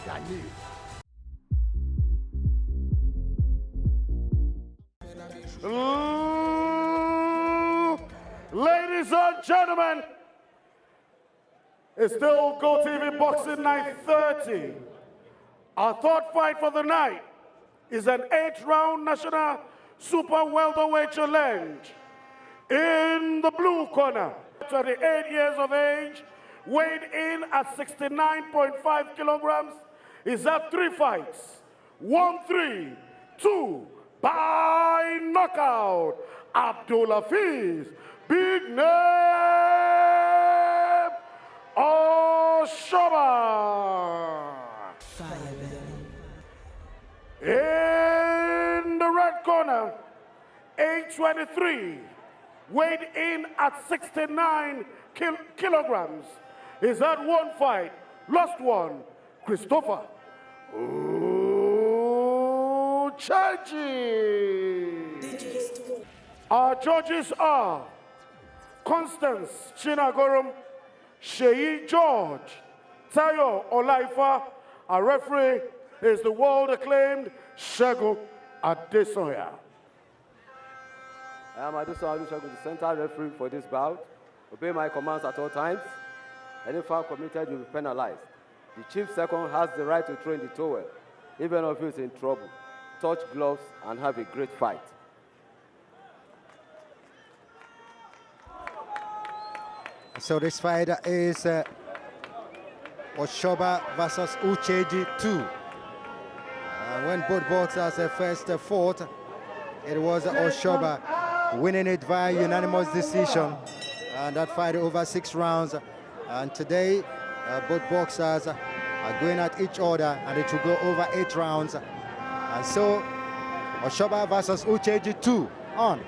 Gani. Ladies and gentlemen, it's still GoTV Boxing Night 30. Our third fight for the night is an 8-round national super welterweight challenge. In the blue corner, 28 years of age, weighed in at 69.5 kilograms, is at 3 fights, 1-3, 2 by knockout. Abdulafeez, big name, Osoba. In the red corner, age 23, weighed in at 69 kilograms, is at 1 fight, lost 1, Christopher Ucheji. Our judges are Constance Chinagorum, Sheyi George, Tayo Olaifa. Our referee is the world-acclaimed Segun Adesoya. I am Adesoya Olusegun, the center referee for this bout. Obey my commands at all times. Any foul committed will be penalized. The chief second has the right to throw in the towel. If any of you is in trouble, touch gloves and have a great fight. So this fight is Osoba versus Ucheji 2. When both boxers first fought, it was Osoba winning it via unanimous decision. And that fight over 6 rounds. And today, both boxers are going at each other, and it will go over 8 rounds. And so, Osoba versus Ucheji 2 on.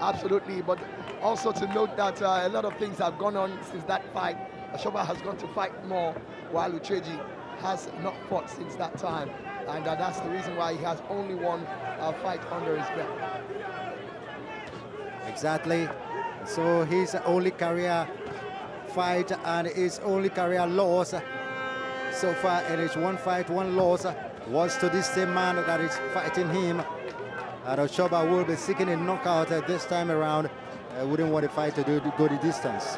Absolutely, but also to note that a lot of things have gone on since that fight. Osoba has gone to fight more, while Ucheji has not fought since that time. And that's the reason why he has only one fight under his belt. Exactly. So his only career fight and his only career loss so far in his 1 fight, 1 loss was to this same man that is fighting him. And Osoba will be seeking a knockout this time around. Wouldn't want the fight to go the distance.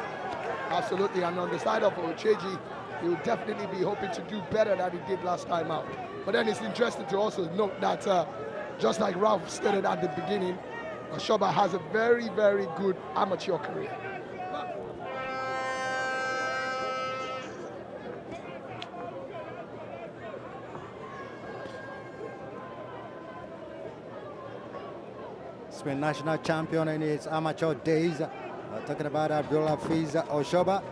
Absolutely, and on the side of Ucheji, he will definitely be hoping to do better than he did last time out. But then it's interesting to also note that just like Ralph stated at the beginning, Osoba has a very, very good amateur career. He's been national champion in his amateur days. Talking about Abdulafeez Osoba.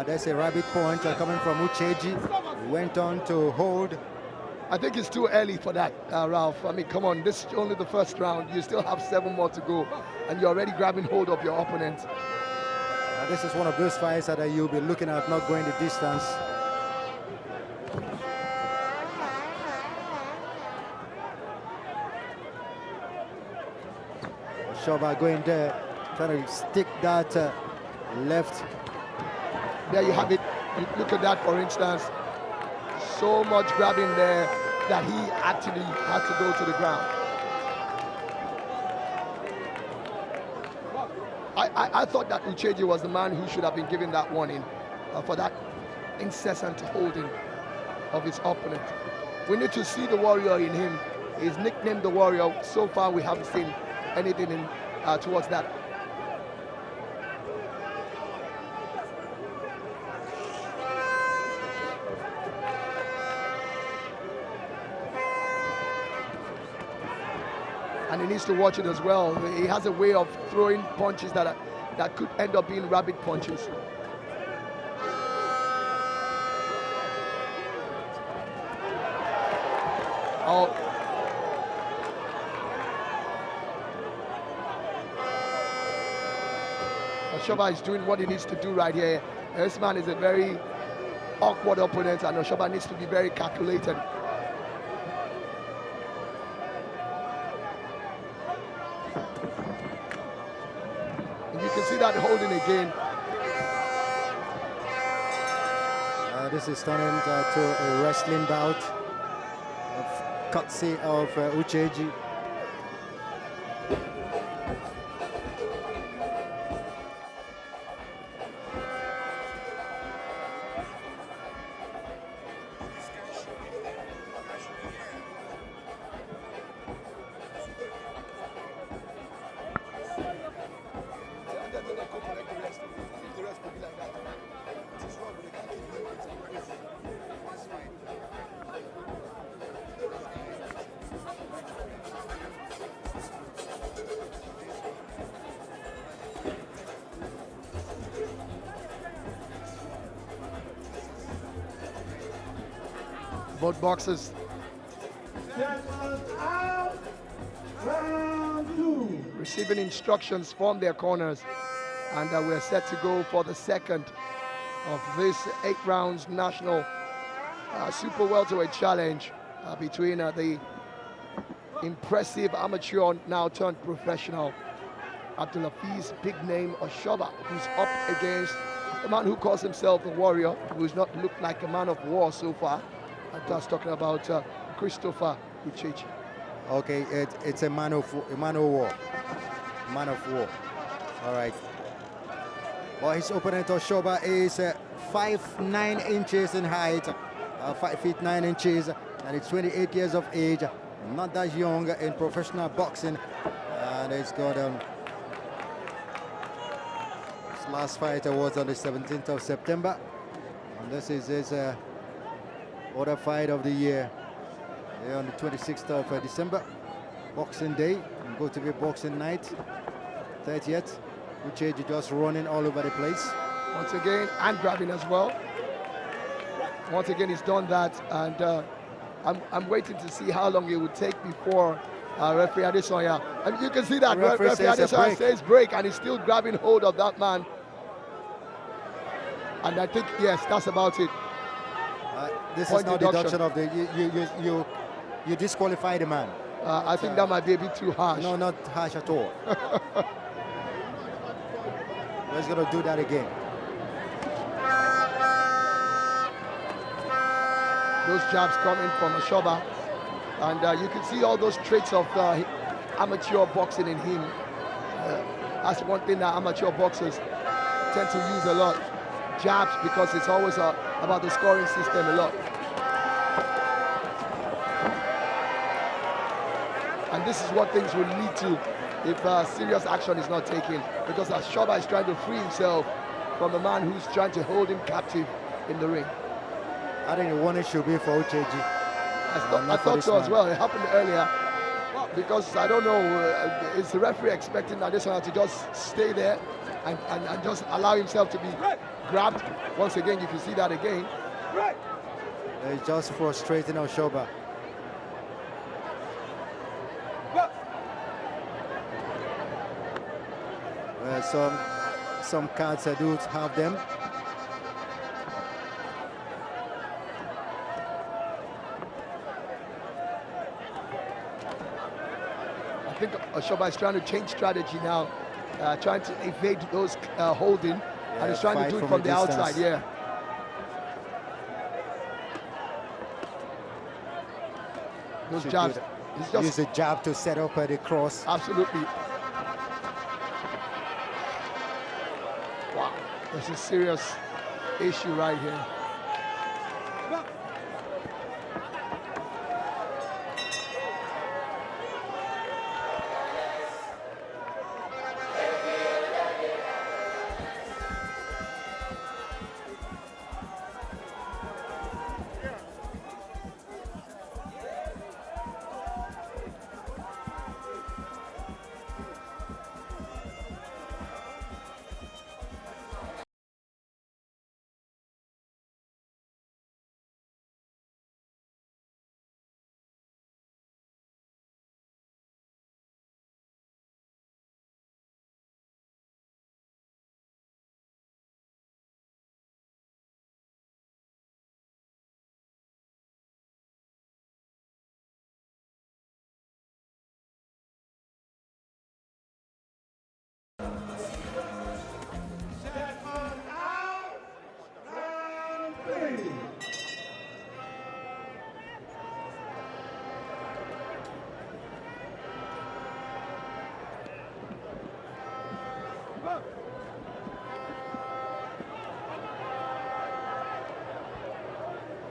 There's a rabbit point coming from Ucheji. He went on to hold. I think it's too early for that, Ralph. I mean, come on, this is only the first round. You still have 7 more to go, and you're already grabbing hold of your opponent. This is one of those fights that you'll be looking at not going the distance. Osoba going there, trying to stick that left. There you have it. Look at that, for instance. So much grabbing there that he actually had to go to the ground. I thought that Ucheji was the man who should have been given that warning for that incessant holding of his opponent. We need to see the warrior in him. He's nicknamed the warrior. So far, we haven't seen anything in, towards that. And he needs to watch it as well. He has a way of throwing punches that could end up being rabbit punches. Oh. Osoba is doing what he needs to do right here. This man is a very awkward opponent, and Osoba needs to be very calculated. A This is turning to a wrestling bout courtesy of Ucheji. Both boxers receiving instructions from their corners, and we're set to go for the second of this 8 rounds national super welterweight challenge between the impressive amateur now turned professional Abdulafeez, big name Osoba, who's up against the man who calls himself a warrior, who's not looked like a man of war so far. I was talking about Christopher Ucheji. Okay, it's a man of war. Man of war. All right. Well, his opponent Osoba is 5'9" inches in height, 5 feet 9 inches, and he's 28 years of age. Not that young in professional boxing, and he's got his last fight was on the 17th of September, and this is his other fight of the year. On the 26th of December, Boxing Day, go to be Boxing Night, 30th. Ucheji just running all over the place. Once again, and grabbing as well. Once again, he's done that, and I'm waiting to see how long it would take before referee Adesanya. And you can see that referee Adesanya says break, and he's still grabbing hold of that man. And I think, yes, that's about it. This is not deduction of the you disqualify the man. I think that might be a bit too harsh. No, not harsh at all. He's going to do that again. Those jabs coming from Osoba, and you can see all those traits of amateur boxing in him. That's one thing that amateur boxers tend to use a lot. Jabs, because it's always about the scoring system a lot. And this is what things will lead to if serious action is not taken, because Osoba is trying to free himself from a man who's trying to hold him captive in the ring. I think the warning should be for Ucheji. I thought so as well. It happened earlier, because I don't know, is the referee expecting Adesanya to just stay there and just allow himself to be grabbed? Once again, you can see that again. It's just frustrating Osoba. Some cards I do have them. I think Osoba is trying to change strategy now, trying to evade those holding, and he's trying to do it from the outside. Yeah. Those jabs. He's just use a jab to set up the cross. Absolutely. Wow, there's a serious issue right here.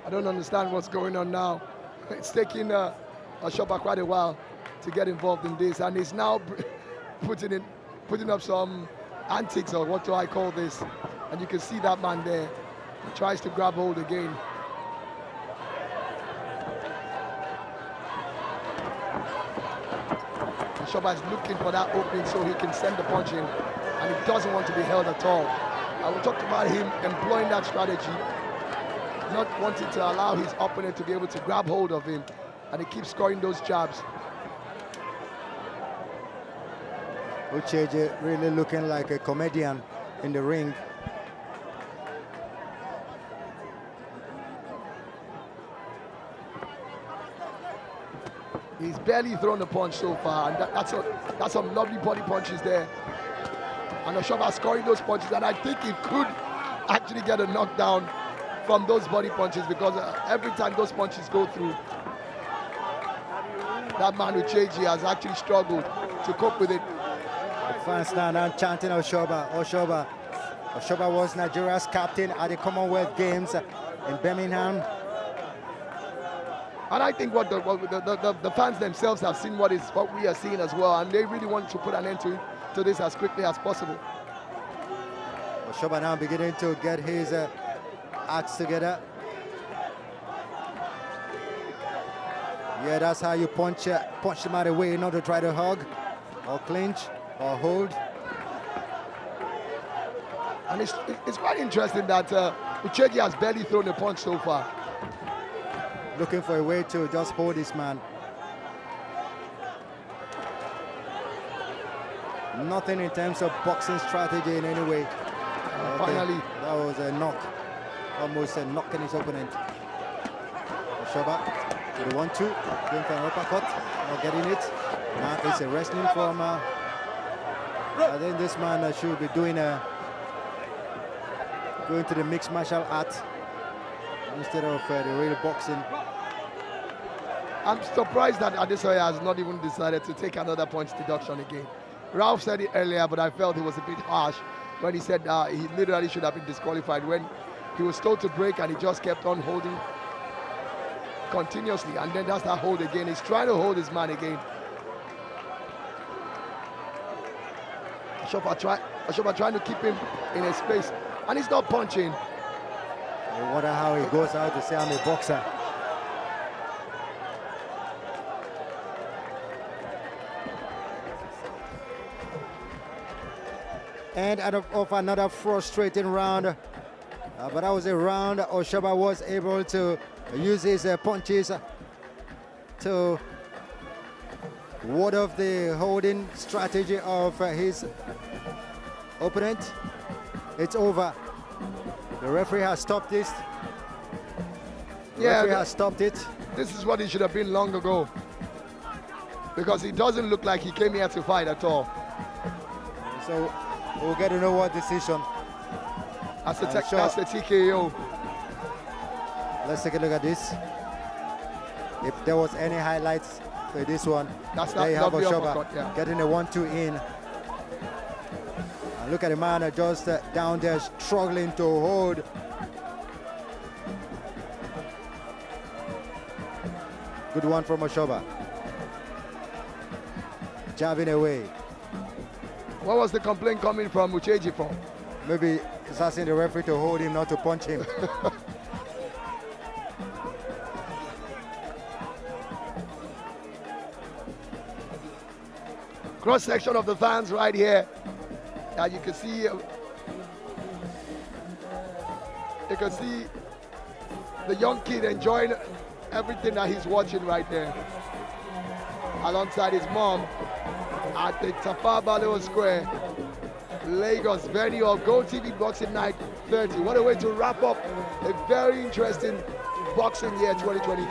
I don't understand what's going on now. It's taking Osoba quite a while to get involved in this, and he's now putting up some antics, or what do I call this? And you can see that man there tries to grab hold again. Osoba is looking for that opening so he can send the punch in, and he doesn't want to be held at all. I will talk about him employing that strategy, not wanting to allow his opponent to be able to grab hold of him, and he keeps scoring those jabs. Ucheji really looking like a comedian in the ring. He's barely thrown a punch so far, and that's some lovely body punches there. And Osoba scoring those punches, and I think he could actually get a knockdown from those body punches, because every time those punches go through, that man Ucheji has actually struggled to cope with it. The fans now chanting Osoba, Osoba. Osoba was Nigeria's captain at the Commonwealth Games in Birmingham. And I think what the fans themselves have seen what we are seeing as well, and they really want to put an end to this as quickly as possible. Osoba now beginning to get his acts together. Yeah, that's how you punch them out of the way, not to try to hug or clinch or hold. And it's quite interesting that Ucheji has barely thrown a punch so far. Looking for a way to just hold this man. Nothing in terms of boxing strategy in any way. Okay. Finally. That was a knock. Almost knocking his opponent. Osoba with a 1-2. Going for an uppercut. Not getting it. Now it's a wrestling from... I think this man should be doing going to the mixed martial art instead of the real boxing. I'm surprised that Adesoya has not even decided to take another punch deduction again. Ralph said it earlier, but I felt he was a bit harsh when he said he literally should have been disqualified, when he was told to break and he just kept on holding continuously, and then that's that hold again. He's trying to hold his man again. Osoba trying to keep him in a space, and he's not punching. I wonder how he goes out to say I'm a boxer. And out of another frustrating round, but that was a round Osoba was able to use his punches to ward off the holding strategy of his opponent. It's over. The referee has stopped this. The referee has stopped it. This is what it should have been long ago, because it doesn't look like he came here to fight at all. So we'll get to know what decision. That's the TKO. Let's take a look at this. If there was any highlights for this one, there you have Osoba getting a 1-2 in. And look at the man just down there struggling to hold. Good one from Osoba. Jabbing away. What was the complaint coming from Ucheji for? Maybe he's asking the referee to hold him, not to punch him. Cross section of the fans right here. You can see. You can see the young kid enjoying everything that he's watching right there, alongside his mom at the Tafawa Balewa Square, Lagos venue of Gold TV Boxing Night 30. What a way to wrap up a very interesting boxing year 2023.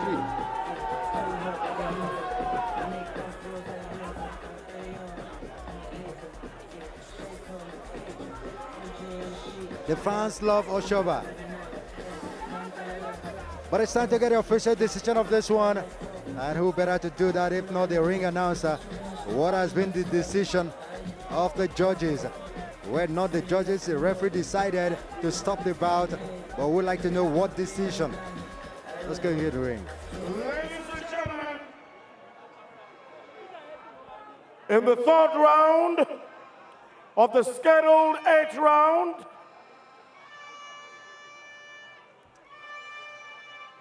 The fans love Osoba. But it's time to get the official decision of this one. And who better to do that if not the ring announcer? What has been the decision of the judges? Well, not the judges, the referee decided to stop the bout, but we'd like to know what decision Let's go into the ring. Ladies and gentlemen, in the third round of the scheduled 8th round,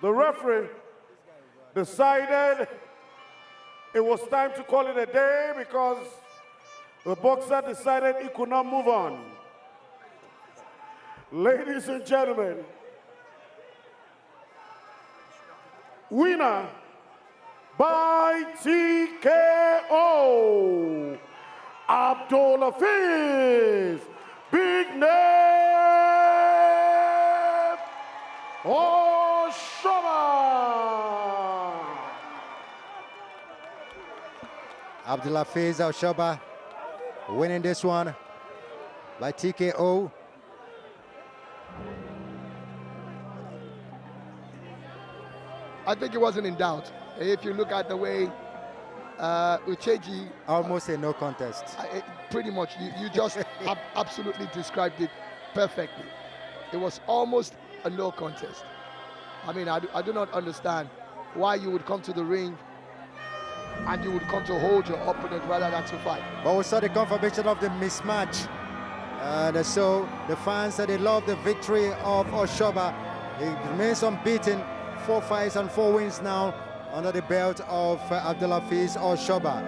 the referee decided it was time to call it a day because the boxer decided he could not move on. Ladies and gentlemen, winner by TKO, Abdulafeez, big name, Osoba. Abdulafeez Osoba winning this one by TKO. I think it wasn't in doubt. If you look at the way Ucheji, Almost a no contest. pretty much, you just absolutely described it perfectly. It was almost a no contest. I mean, I do not understand why you would come to the ring and you would come to hold your opponent rather than to fight. But we saw the confirmation of the mismatch. And so the fans said they love the victory of Osoba. He remains unbeaten, 4 fights and 4 wins now under the belt of Abdulafeez Osoba.